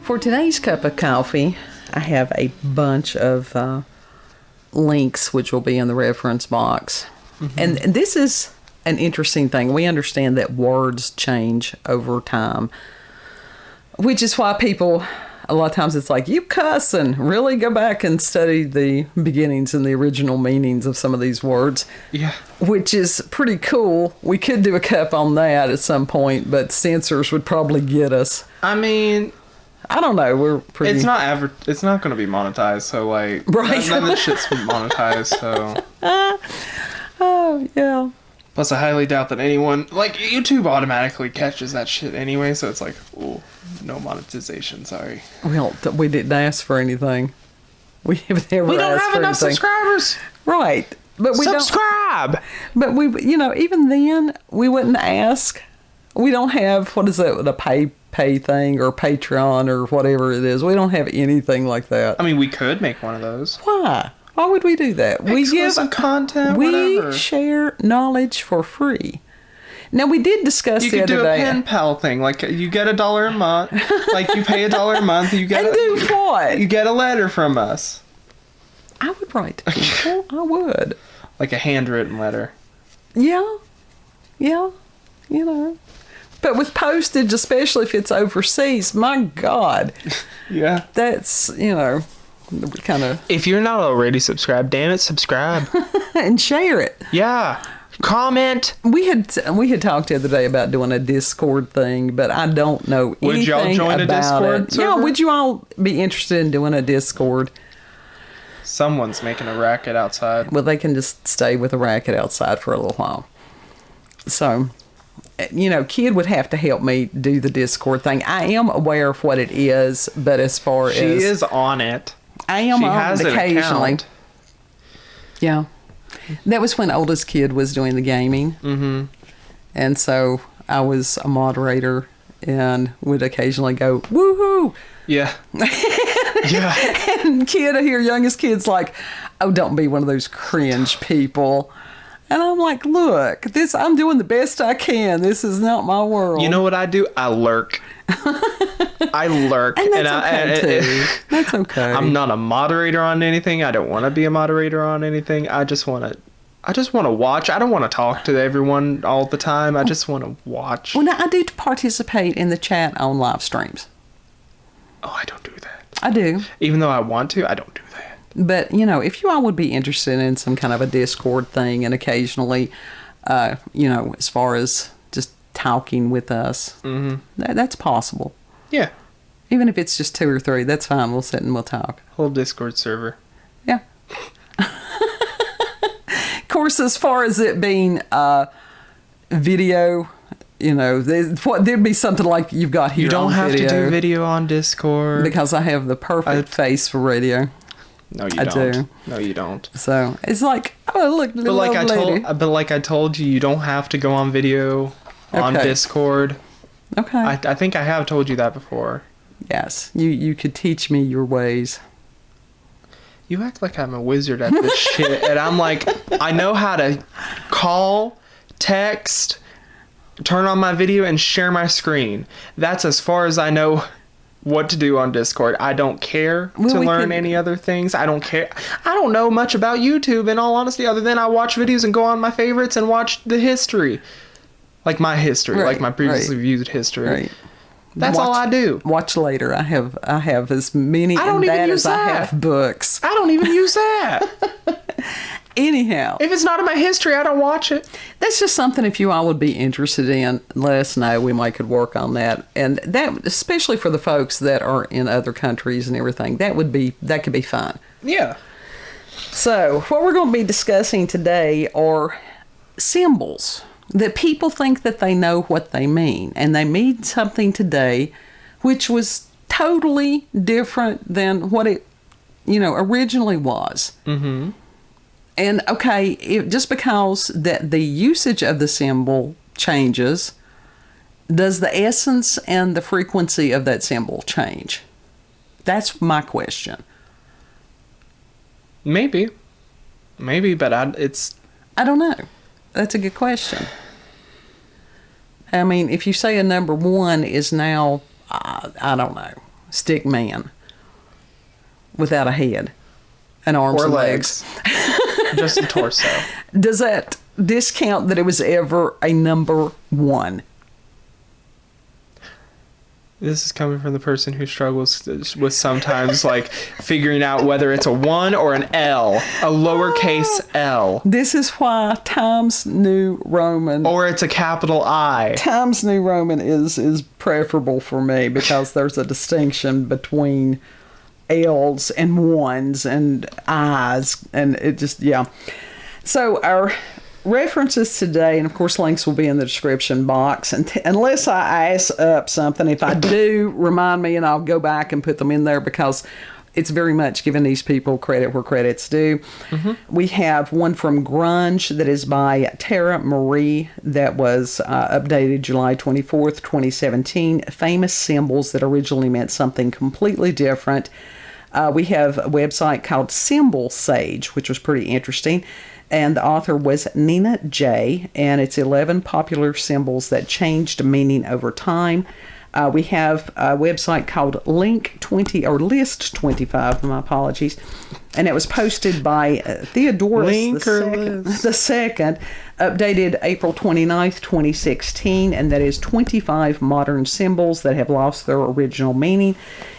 For today's cup of coffee, I have a bunch of links which will be in the reference box. Mm-hmm. And this is an interesting thing. We understand that words change over time, which is why people, a lot of times it's like, you cuss, and really go back and study the beginnings and the original meanings of some of these words. Yeah. Which is pretty cool. We could do a cup on that at some point, but censors would probably get us. I mean, I don't know. We're pretty. It's not going to be monetized, so like, right. None of this shit's monetized, so. Oh yeah. Plus, I highly doubt that anyone, like, YouTube automatically catches that shit anyway, so it's like, oh, no monetization. Sorry. Well, we didn't ask for anything. We haven't ever. We don't asked have for enough anything. subscribers. Right. But we subscribe. But we, even then, we wouldn't ask. We don't have, what is that, the pay thing or Patreon or whatever it is. We don't have anything like that. I mean, we could make one of those. Why? Why would we do that? We give content. We share knowledge for free. Now, we did discuss the other day. You could do a pen pal thing. Like, you get $1 a month. Like, you pay $1 a month. You get and do what? You get a letter from us. I would write to people. I would. Like a handwritten letter. Yeah. But with postage, especially if it's overseas, my God. Yeah. That's, kind of. If you're not already subscribed, damn it, subscribe. And share it. Yeah. Comment. We had talked the other day about doing a Discord thing, but I don't know anything about it. Would y'all join a Discord server? Yeah, would you all be interested in doing a Discord? Someone's making a racket outside. Well, they can just stay with a racket outside for a little while. So, Kid would have to help me do the Discord thing. I am aware of what it is, but as far as... She is on it. I am on it occasionally. Yeah. That was when oldest kid was doing the gaming. Mm-hmm. And so I was a moderator and would occasionally go, woohoo! Yeah. Yeah. And youngest kid's like, oh, don't be one of those cringe people. And I'm like, look, I'm doing the best I can. This is not my world. You know what I do? I lurk. I lurk. And that's okay, too. That's okay. I'm not a moderator on anything. I don't want to be a moderator on anything. I just want to watch. I don't want to talk to everyone all the time. I just want to watch. Well, now, I do participate in the chat on live streams. Oh, I don't do that. I do. Even though I want to, I don't do that. But, if you all would be interested in some kind of a Discord thing and occasionally, as far as just talking with us, mm-hmm. That's possible. Yeah. Even if it's just 2 or 3, that's fine. We'll sit and we'll talk. Whole Discord server. Yeah. Of course, as far as it being video... there'd be something like you've got here. You don't have to do video on Discord. Because I have the perfect face for radio. No, you don't. I do. No, you don't. So it's like, oh, look, but like I told you, you don't have to go on video on Discord. Okay. I think I have told you that before. Yes, you could teach me your ways. You act like I'm a wizard at this shit, and I'm like, I know how to call, text, turn on my video, and share my screen. That's as far as I know what to do on Discord. I don't care to learn any other things. I don't care. I don't know much about YouTube, in all honesty, other than I watch videos and go on my favorites and watch the history. Like my history, like my previously viewed history. Right. That's all I do. Watch later. I have as many as I have books. I don't even use that. Anyhow. If it's not in my history, I don't watch it. That's just something if you all would be interested in, let us know. We might could work on that. And that, especially for the folks that are in other countries and everything, that could be fun. Yeah. So, what we're going to be discussing today are symbols that people think that they know what they mean. And they mean something today which was totally different than what it, originally was. Mm-hmm. And just because that the usage of the symbol changes, does the essence and the frequency of that symbol change? That's my question. Maybe, but I don't know. That's a good question. I mean, if you say a number 1 is now, I don't know. stick man without a head and arms Or and legs. Just a torso. Does that discount that it was ever a number 1? This is coming from the person who struggles with sometimes like figuring out whether it's a 1 or an L, a lowercase L. This is why Times New Roman Or it's a capital I. Times New Roman is preferable for me because there's a distinction between L's and 1s and I's, and it just, yeah. So our references today, and of course links will be in the description box, and unless I ask up something, if I do, remind me and I'll go back and put them in there because it's very much giving these people credit where credit's due. We have one from Grunge that is by Tara Marie that was updated July 24th, 2017. Famous symbols that originally meant something completely different. We have a website called Symbol Sage, which was pretty interesting. And the author was Nina J. And it's 11 popular symbols that changed meaning over time. We have a website called List 25, my apologies. And it was posted by Theodorus the second, updated April 29th, 2016. And that is 25 modern symbols that have lost their original meaning.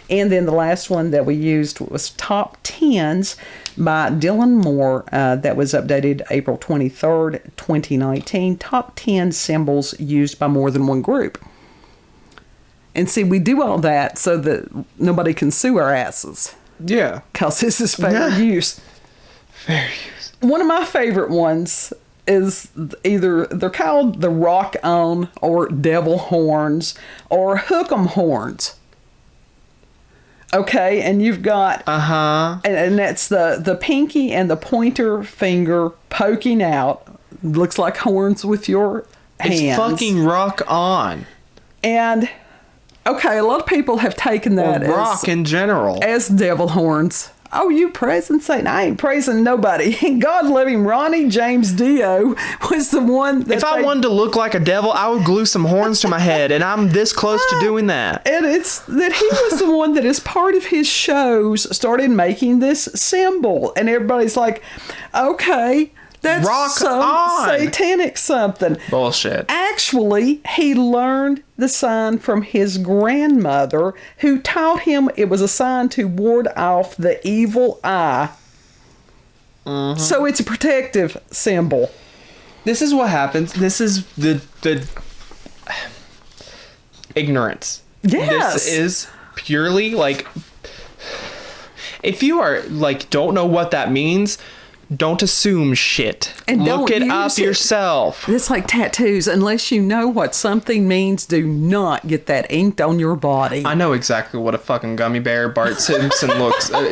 And then the last one that we used was Top 10s by Dylan Moore that was updated April 23rd, 2019. Top 10 symbols used by more than one group. And see, we do all that so that nobody can sue our asses. Yeah. Because this is fair use. Fair use. One of my favorite ones is either they're called the Rock On or Devil Horns or Hook 'em Horns. Okay, and you've got and that's the pinky and the pointer finger poking out. Looks like horns with your hands. It's fucking rock on. And okay, a lot of people have taken that or rock in general as devil horns. Oh, you praising Satan? I ain't praising nobody. God love him. Ronnie James Dio was the one that... If I wanted to look like a devil, I would glue some horns to my head, and I'm this close to doing that. And it's that he was the one that, as part of his shows, started making this symbol. And everybody's like, okay, that's rock some on. satanic something. Bullshit. Actually, he learned the sign from his grandmother, who taught him it was a sign to ward off the evil eye. So it's a protective symbol. This is what happens. This is the ignorance. Yes. This is purely like, if you are like don't know what that means, don't assume shit. And look don't it up use it. yourself. It's like tattoos. Unless you know what something means, do not get that inked on your body. I know exactly what a fucking gummy bear Bart Simpson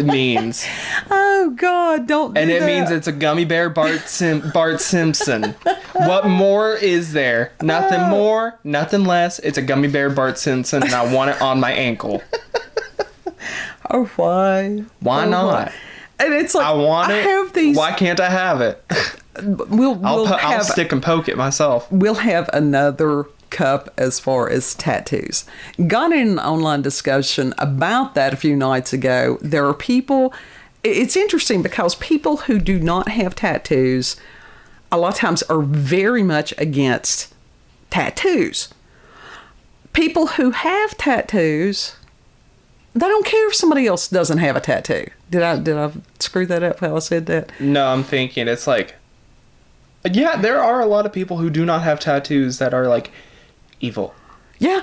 means. Oh God, don't do And it that. means it's a gummy bear Bart Simpson. What more is there? Nothing more, nothing less. It's a gummy bear Bart Simpson, and I want it on my ankle. Oh, why? Why not? And it's like, I want it. Have these. Why can't I have it? I'll stick and poke it myself. We'll have another cup as far as tattoos. Got in an online discussion about that a few nights ago. There are people, it's interesting because people who do not have tattoos a lot of times are very much against tattoos. People who have tattoos, they don't care if somebody else doesn't have a tattoo. Did I screw that up how I said that? No, I'm thinking it's like, yeah, there are a lot of people who do not have tattoos that are like evil. Yeah.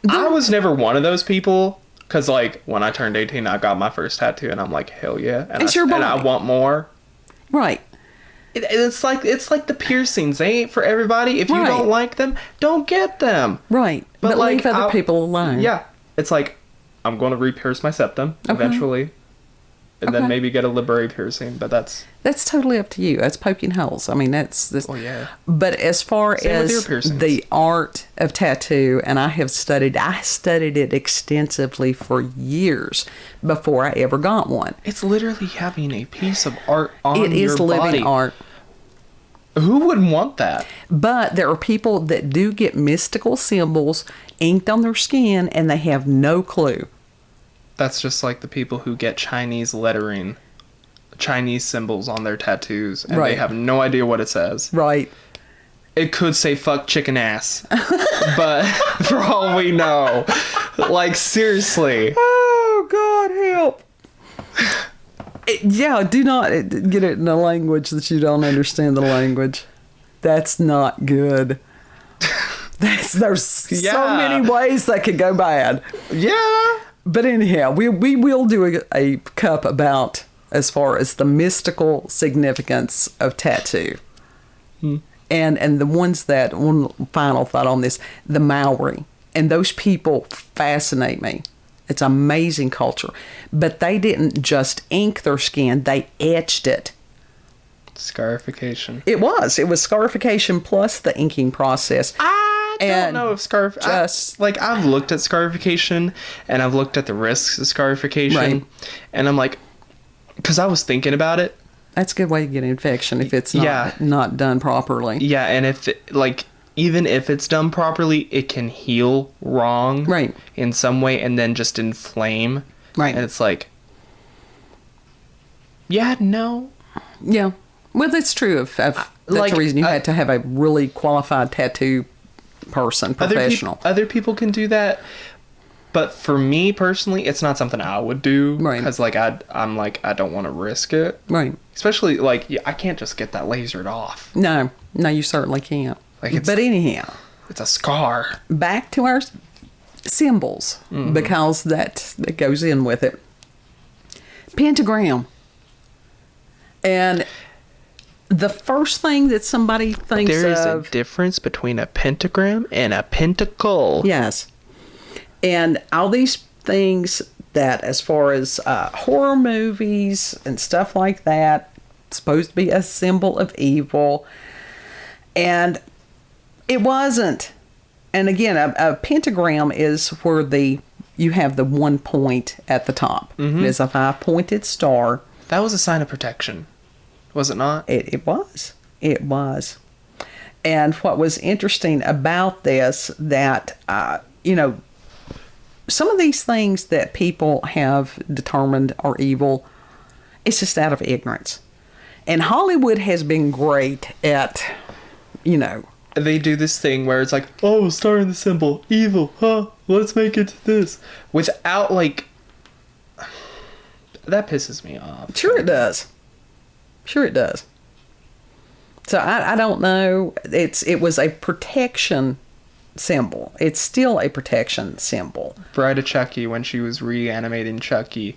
I was never one of those people because like when I turned 18, I got my first tattoo and I'm like, hell yeah. And It's your body. And I want more. Right. It's like the piercings. They ain't for everybody. If you don't like them, don't get them. Right. But like, leave other people alone. Yeah. It's like, I'm going to re-pierce my septum eventually. And then maybe get a liberi piercing. But that's totally up to you. That's poking holes. I mean, that's... Oh, yeah. But as far Same with ear as piercings. the art of tattoo, and I studied it extensively for years before I ever got one. It's literally having a piece of art on your body. It is living art. Who wouldn't want that? But there are people that do get mystical symbols inked on their skin and they have no clue. That's just like the people who get Chinese lettering, Chinese symbols on their tattoos, and Right. they have no idea what it says. Right. It could say fuck chicken ass. But for all we know, like, seriously. Oh, God, help. Yeah, do not get it in a language that you don't understand the language. That's not good. There's so Yeah. many ways that could go bad. Yeah. But anyhow, we will do a cup about as far as the mystical significance of tattoo. And the ones that, one final thought on this, the Maori. And those people fascinate me. It's amazing culture. But they didn't just ink their skin, they etched it. Scarification. It was scarification plus the inking process. I don't And know if I've looked at scarification and I've looked at the risks of scarification. Right. And I'm like, because I was thinking about it. That's a good way to get an infection if it's Yeah. not done properly. Yeah, and even if it's done properly, it can heal wrong. Right. In some way and then just inflame. Right. And it's like, yeah, no. Yeah. Well, that's true. That's like, the reason you had to have a really qualified tattoo person, professional. Other people can do that. But for me personally, it's not something I would do. Right. Because I'm like, I don't want to risk it. Right. Especially, like, I can't just get that lasered off. No, you certainly can't. But anyhow, It's a scar. back to our symbols, Mm-hmm. because that goes in with it. Pentagram. And the first thing that somebody thinks There is of... a difference between a pentagram and a pentacle. Yes. And all these things that, as far as horror movies and stuff like that, it's supposed to be a symbol of evil. And it wasn't. And again, a pentagram is where you have the one point at the top. Mm-hmm. It is a 5-pointed star. That was a sign of protection. Was it not? It was. It was. And what was interesting about this, that, some of these things that people have determined are evil, it's just out of ignorance. And Hollywood has been great at, They do this thing where it's like, oh, star in the symbol, evil, huh? Let's make it this. Without, like... That pisses me off. Sure it does. Sure it does. So I don't know. It was a protection symbol. It's still a protection symbol. Bride of Chucky, when she was reanimating Chucky,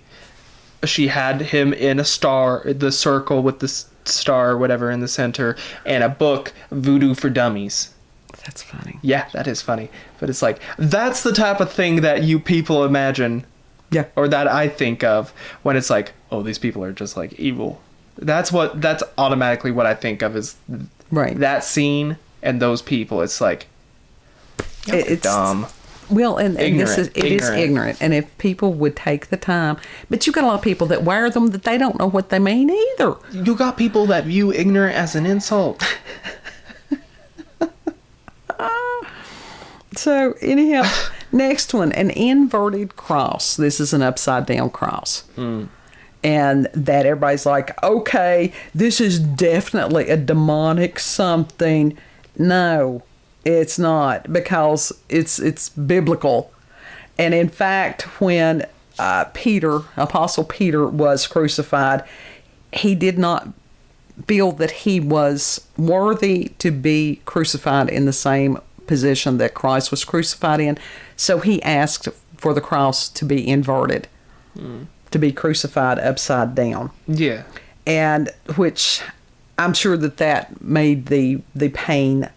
she had him in a star, the circle with the star or whatever in the center, and a book, Voodoo for Dummies. That's funny. Yeah, that is funny. But it's like, that's the type of thing that you people imagine. Yeah. Or that I think of when it's like, oh, these people are just like evil. That's automatically what I think of is Right. that scene and those people. It's like, it's dumb. Well, and this is Ignorant. ignorant. And if people would take the time, but you got a lot of people that wear them that they don't know what they mean either. You got people that view ignorant as an insult. So anyhow, next one, an inverted cross. This is an upside down cross. And that everybody's like, okay, this is definitely a demonic something. No, it's not, because it's biblical. And in fact, when Apostle Peter was crucified, he did not feel that he was worthy to be crucified in the same position that Christ was crucified in. So he asked for the cross to be inverted, to be crucified upside down. Yeah. And which I'm sure that made the pain,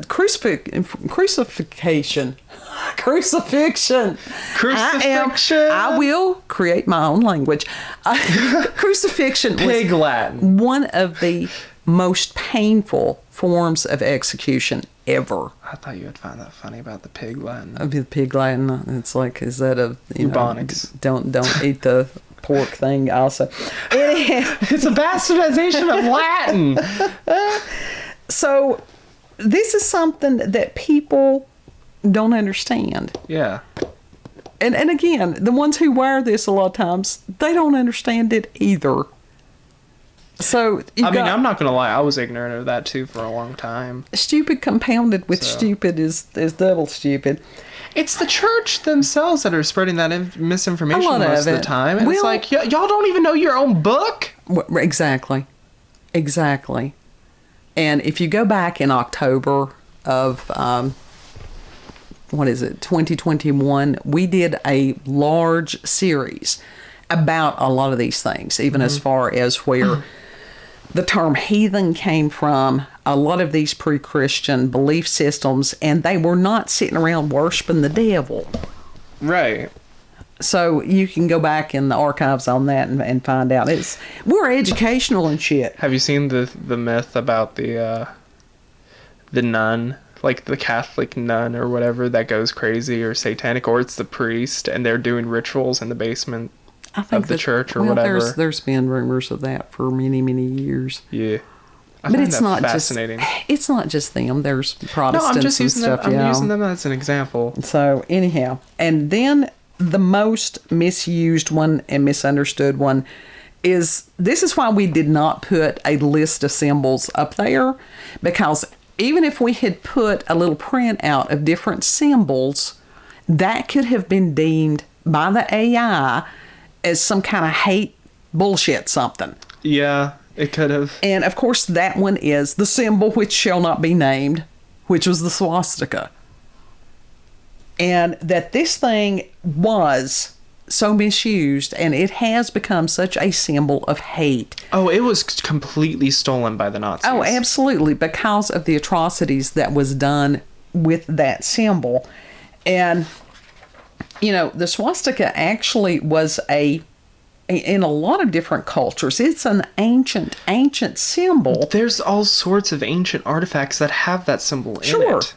crucifixion. I will create my own language. Crucifixion Pig was Latin. one of the most painful forms of execution ever. I thought you would find that funny about the pig Latin. The pig Latin, it's like, is that a Bubonics. Don't eat the pork thing also. Anyhow, It's a bastardization of Latin. So this is something that people don't understand. Yeah. And again, the ones who wear this a lot of times, they don't understand it either. So I'm not gonna lie, I was ignorant of that too for a long time. Stupid compounded with stupid is double stupid. It's the church themselves that are spreading that misinformation most of the time. And it's like, y'all don't even know your own book? Exactly. And if you go back in October of, 2021, we did a large series about a lot of these things, even as far as where the term heathen came from, a lot of these pre-Christian belief systems, and they were not sitting around worshiping the devil. Right. So you can go back in the archives on that and find out. We're educational and shit. Have you seen the myth about the nun, like the Catholic nun or whatever that goes crazy or satanic, or it's the priest and they're doing rituals in the basement of the church or whatever? There's been rumors of that for many, many years. Yeah. But it's not fascinating. It's not just them. There's Protestants I'm just using and stuff. I'm using them as an example. So anyhow, and then the most misused one and misunderstood one is, this is why we did not put a list of symbols up there, because even if we had put a little print out of different symbols, that could have been deemed by the AI as some kind of hate bullshit something. Yeah, it could have. And of course that one is the symbol which shall not be named, which was the swastika. And that this thing was so misused, and it has become such a symbol of hate. Oh, it was completely stolen by the Nazis. Oh, absolutely, because of the atrocities that was done with that symbol. And, the swastika actually was in a lot of different cultures, it's an ancient symbol. There's all sorts of ancient artifacts that have that symbol in it.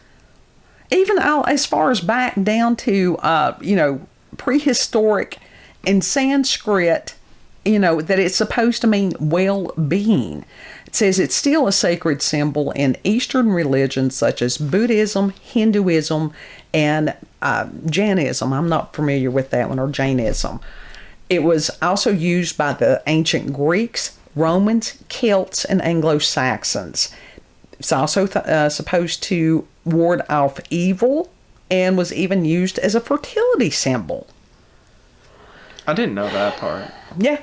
Even as far as back down to, prehistoric and Sanskrit, that it's supposed to mean well-being. It says it's still a sacred symbol in Eastern religions such as Buddhism, Hinduism, and Jainism. I'm not familiar with that one, or Jainism. It was also used by the ancient Greeks, Romans, Celts, and Anglo-Saxons. It's also supposed to ward off evil, and was even used as a fertility symbol. I didn't know that part. Yeah.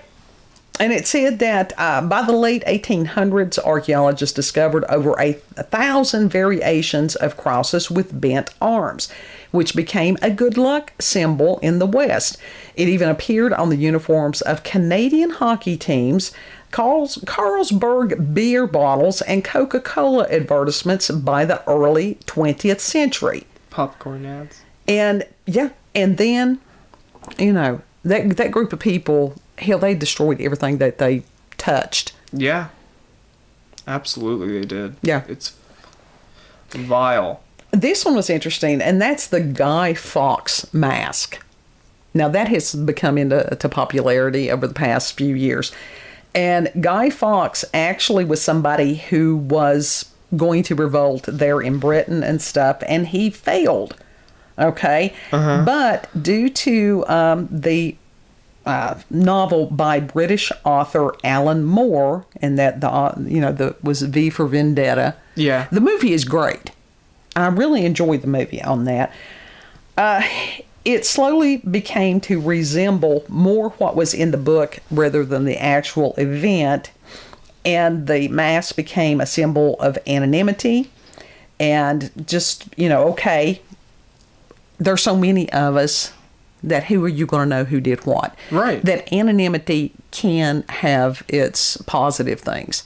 And it said that by the late 1800s, archaeologists discovered over 1,000 variations of crosses with bent arms, which became a good luck symbol in the West. It even appeared on the uniforms of Canadian hockey teams, Carlsberg beer bottles, and Coca-Cola advertisements by the early 20th century. Popcorn ads. And then, that group of people, hell, they destroyed everything that they touched. Yeah. Absolutely they did. Yeah. It's vile. This one was interesting, and that's the Guy Fawkes mask. Now, that has become into popularity over the past few years. And Guy Fawkes actually was somebody who was going to revolt there in Britain and stuff, and he failed. Okay? Uh-huh. But due to the novel by British author Alan Moore, and that was V for Vendetta. Yeah. The movie is great. I really enjoyed the movie on that. It slowly became to resemble more what was in the book rather than the actual event, and the mask became a symbol of anonymity, and just, okay, there's so many of us that who are you going to know who did what? Right. That anonymity can have its positive things.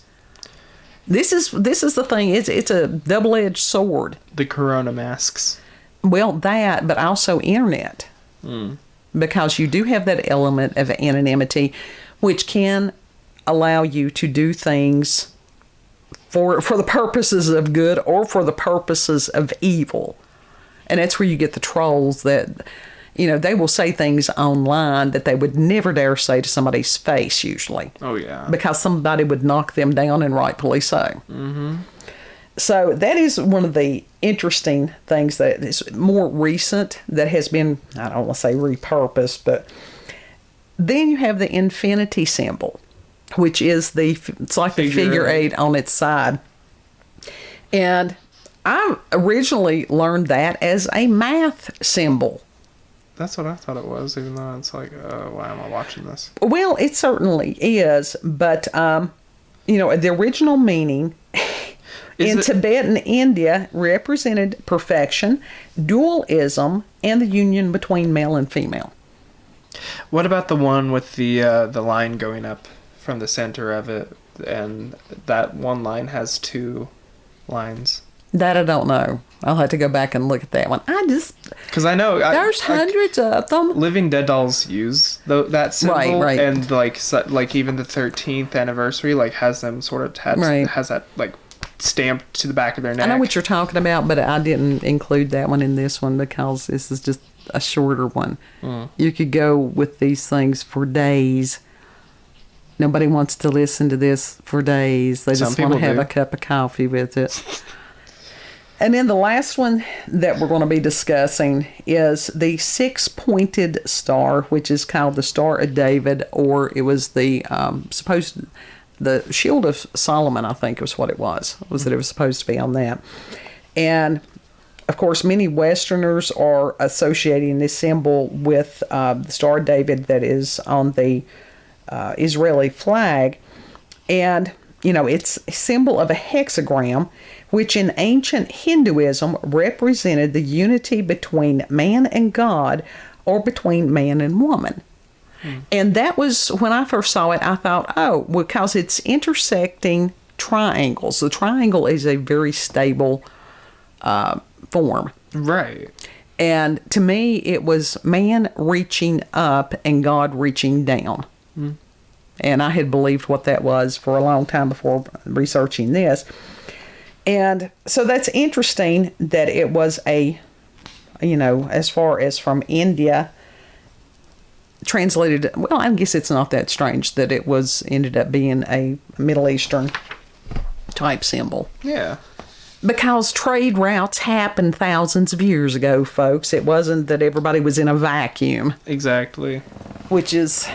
This is the thing. It's a double-edged sword. The corona masks. Well, that, but also internet. Because you do have that element of anonymity, which can allow you to do things for the purposes of good or for the purposes of evil. And that's where you get the trolls that, they will say things online that they would never dare say to somebody's face, usually. Oh, yeah. Because somebody would knock them down, and rightfully so. Mm-hmm. So that is one of the interesting things that is more recent that has been, I don't want to say repurposed, but then you have the infinity symbol, which is it's like the figure eight on its side. And I originally learned that as a math symbol. That's what I thought it was, even though it's like, why am I watching this? Well, it certainly is, but, the original meaning in Tibet and India represented perfection, dualism, and the union between male and female. What about the one with the line going up from the center of it, and that one line has two lines? That I don't know. I'll have to go back and look at that one. Because I know there's hundreds of them. Living Dead dolls use that symbol, right. And like even the 13th anniversary has them sort of has that like stamped to the back of their neck. I know what you're talking about, but I didn't include that one in this one because this is just a shorter one. You could go with these things for days. Nobody wants to listen to this for days. They just want to have a cup of coffee with it. And then the last one that we're going to be discussing is the six-pointed star, which is called the Star of David, or it was the Shield of Solomon, I think was what it was. That it was supposed to be on that. And, of course, many Westerners are associating this symbol with the Star of David that is on the Israeli flag. And, it's a symbol of a hexagram, which in ancient Hinduism represented the unity between man and God, or between man and woman. And that was, when I first saw it, I thought, because it's intersecting triangles. The triangle is a very stable form. Right. And to me, it was man reaching up and God reaching down. And I had believed what that was for a long time before researching this. And so that's interesting that it was as far as from India, translated, well, I guess it's not that strange that it ended up being a Middle Eastern type symbol. Yeah. Because trade routes happened thousands of years ago, folks. It wasn't that everybody was in a vacuum. Exactly. Which is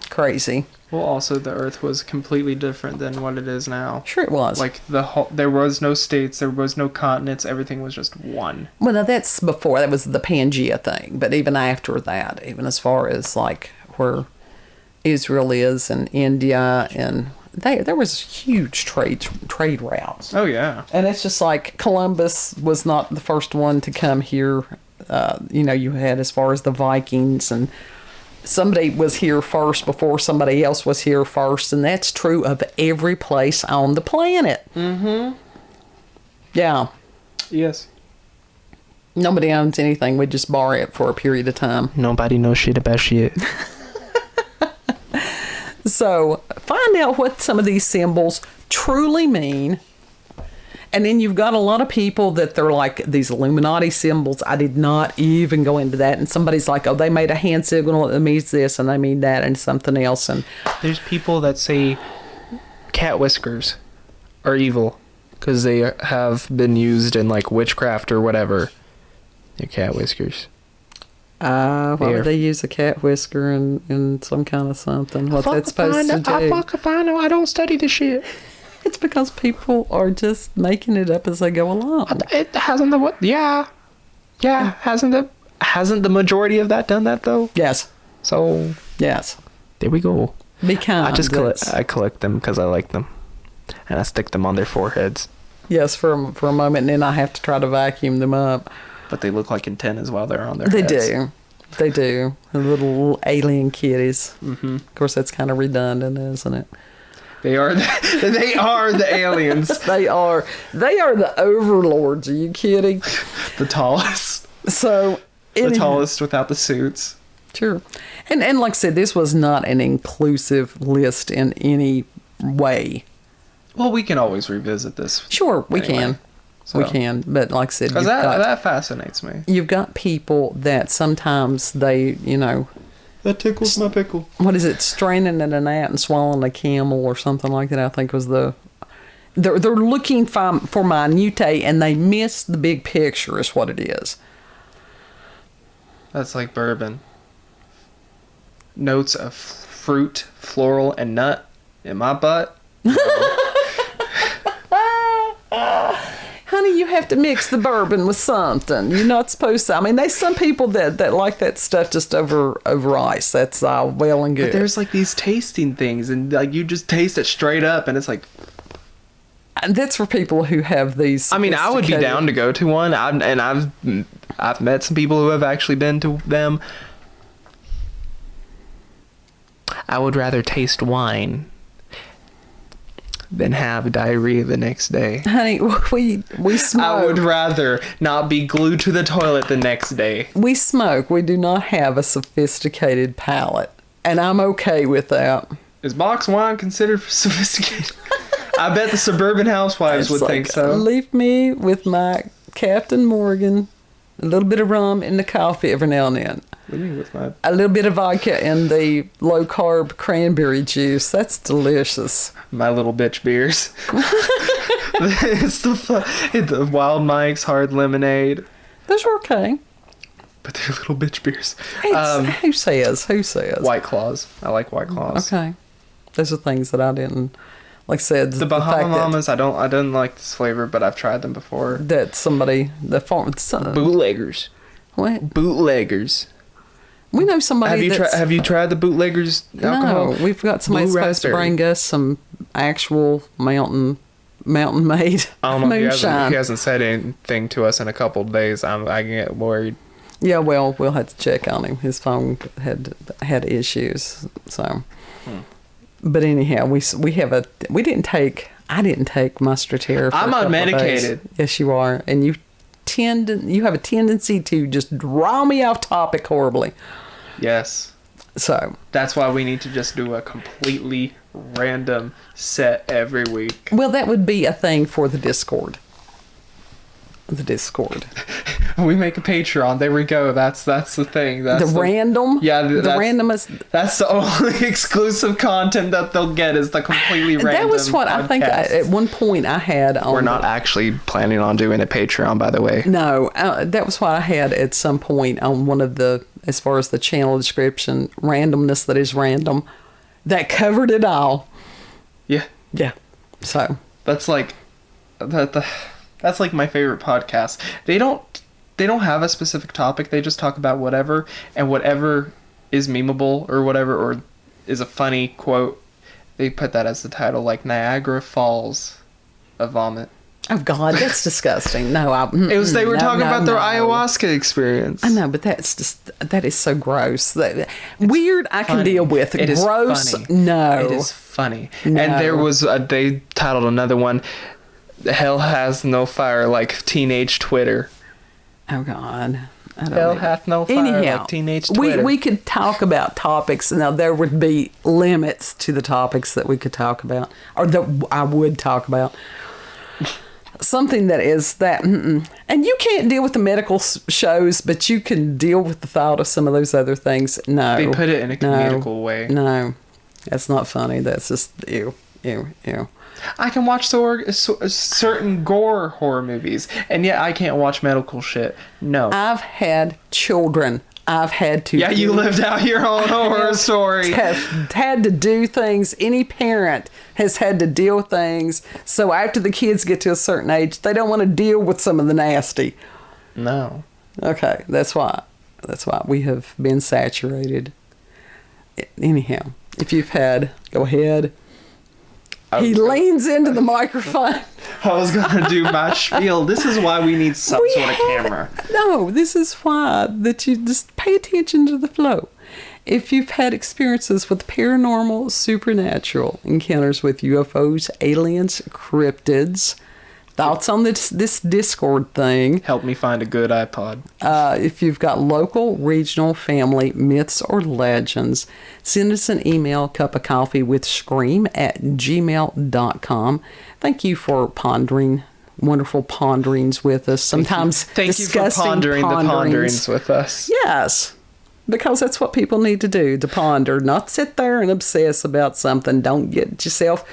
crazy. Well, also the Earth was completely different than what it is now. Sure it was. Like there was no states, there was no continents, everything was just one. Well, now that's before, that was the Pangea thing. But even after that, even as far as like where Israel is and India, and there was huge trade routes. Oh yeah. And it's just like Columbus was not the first one to come here. You had as far as the Vikings, and somebody was here first before somebody else was here first, and that's true of every place on the planet. Mm-hmm. Yeah. Yes. Nobody owns anything. We just borrow it for a period of time. Nobody knows shit about shit. So, find out what some of these symbols truly mean. And then you've got a lot of people that they're like these Illuminati symbols. I did not even go into that. And somebody's like, oh, they made a hand signal that means this and they mean that and something else. And there's people that say cat whiskers are evil because they have been used in like witchcraft or whatever. They're cat whiskers. Why would they use a cat whisker in some kind of something? What's that supposed to do? I don't study the shit. It's because people are just making it up as they go along. It hasn't hasn't the majority of that done that though? Yes. So yes. There we go. Be kind. I collect them because I like them, and I stick them on their foreheads. Yes, for a moment, and then I have to try to vacuum them up. But they look like antennas while they're on their heads. They do. The little alien kitties. Mm-hmm. Of course, that's kind of redundant, isn't it? They are the aliens. They are the overlords. Are you kidding? The tallest. So the tallest without the suits. Sure. And like I said, this was not an inclusive list in any way. Well, we can always revisit this. Sure, we can. So. We can, but like I said, because that fascinates me. You've got people that sometimes they, that tickles my pickle. What is it? Straining at a gnat and swallowing a camel or something like that, I think was the They're looking for minute, and they miss the big picture is what it is. That's like bourbon. Notes of fruit, floral, and nut in my butt. Honey, you have to mix the bourbon with something. You're not supposed to. I mean, there's some people that like that stuff just over ice. That's all well and good. But there's like these tasting things, and like you just taste it straight up, and it's like. And that's for people who have these. I mean, I would be down to go to one. I've met some people who have actually been to them. I would rather taste wine than have diarrhea the next day. Honey, we smoke. I would rather not be glued to the toilet the next day. We smoke. We do not have a sophisticated palate, and I'm okay with that. Is box wine considered sophisticated? I bet the suburban housewives would think so. Leave me with my Captain Morgan, a little bit of rum in the coffee every now and then. Leave me with my... A little bit of vodka in the low-carb cranberry juice. That's delicious. My little bitch beers. It's the Wild Mike's hard lemonade. Those are okay. But they're little bitch beers. Who says? White Claws. I like White Claws. Okay. Those are things that I didn't... Like I said, the Bahama Mamas, I didn't like this flavor, but I've tried them before. That somebody, bootleggers. What? Bootleggers. We know somebody. Have you tried the bootleggers alcohol? No, we've got somebody supposed to bring us some actual mountain made I don't know. moonshine. He hasn't said anything to us in a couple of days. I get worried. Yeah, well, we'll have to check on him. His phone had issues, so. But anyhow, I didn't take Mustarter. I'm unmedicated. Yes, you are, and you have a tendency to just draw me off topic horribly. Yes. So that's why we need to just do a completely random set every week. Well, that would be a thing for the Discord. The Discord. We make a Patreon. There we go. That's the thing. That's the random. Yeah, the randomest. That's the only exclusive content that they'll get is the completely random. That was what podcast. I think. At one point, I had. We're not actually planning on doing a Patreon, by the way. No, that was what I had at some point on one of the, as far as the channel description, randomness that is random, that covered it all. Yeah. Yeah. So that's like That's like my favorite podcast. They don't have a specific topic. They just talk about whatever, and whatever is memeable or whatever, or is a funny quote. They put that as the title, like Niagara Falls of vomit. Oh God, that's disgusting. No, they were talking about their ayahuasca experience. I know, but that is so gross. Weird. I can deal with. It gross. Is funny. No, it is funny. No. And there was they titled another one. Hell has no fire like teenage Twitter. Oh God. Hell hath no fire like teenage Twitter. We could talk about topics. Now there would be limits to the topics that we could talk about, or that I would talk about. Something that is that, and you can't deal with the medical shows, but you can deal with the thought of some of those other things. No, they put it in a comedical way. No, that's not funny. That's just ew. I can watch certain gore horror movies, and yet I can't watch medical shit. No. I've had children. I've had to. Yeah, you lived out your own horror story. Have had to do things. Any parent has had to deal with things. So after the kids get to a certain age, they don't want to deal with some of the nasty. No. Okay, that's why we have been saturated. Anyhow, if you've had, go ahead. He leans into the microphone. I was going to do my spiel. This is why we need some sort of camera. No, this is why that you just pay attention to the flow. If you've had experiences with paranormal, supernatural encounters with UFOs, aliens, cryptids, thoughts on this Discord thing. Help me find a good iPod. If you've got local, regional, family, myths, or legends, send us an email, cupofcoffeewithscream@gmail.com. Thank you for pondering wonderful ponderings with us. Sometimes Thank you for pondering the ponderings with us. Yes, because that's what people need to do, to ponder, not sit there and obsess about something. Don't get yourself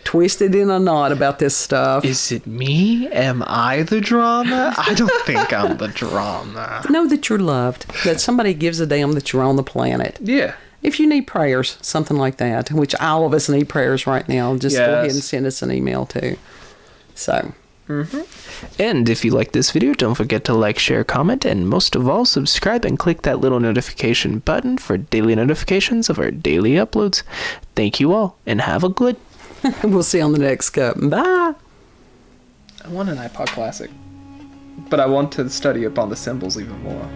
twisted in a knot about this stuff. Is it me? Am I the drama? I don't think I'm the drama. Know that you're loved, that somebody gives a damn that you're on the planet. Yeah. If you need prayers, something like that, which all of us need prayers right now, just go ahead and send us an email too. So. And if you like this video, don't forget to like, share, comment, and most of all, subscribe and click that little notification button for daily notifications of our daily uploads. Thank you all, and have a good. We'll see you on the next cup. Bye. I want an iPod Classic, but I want to study up on the symbols even more.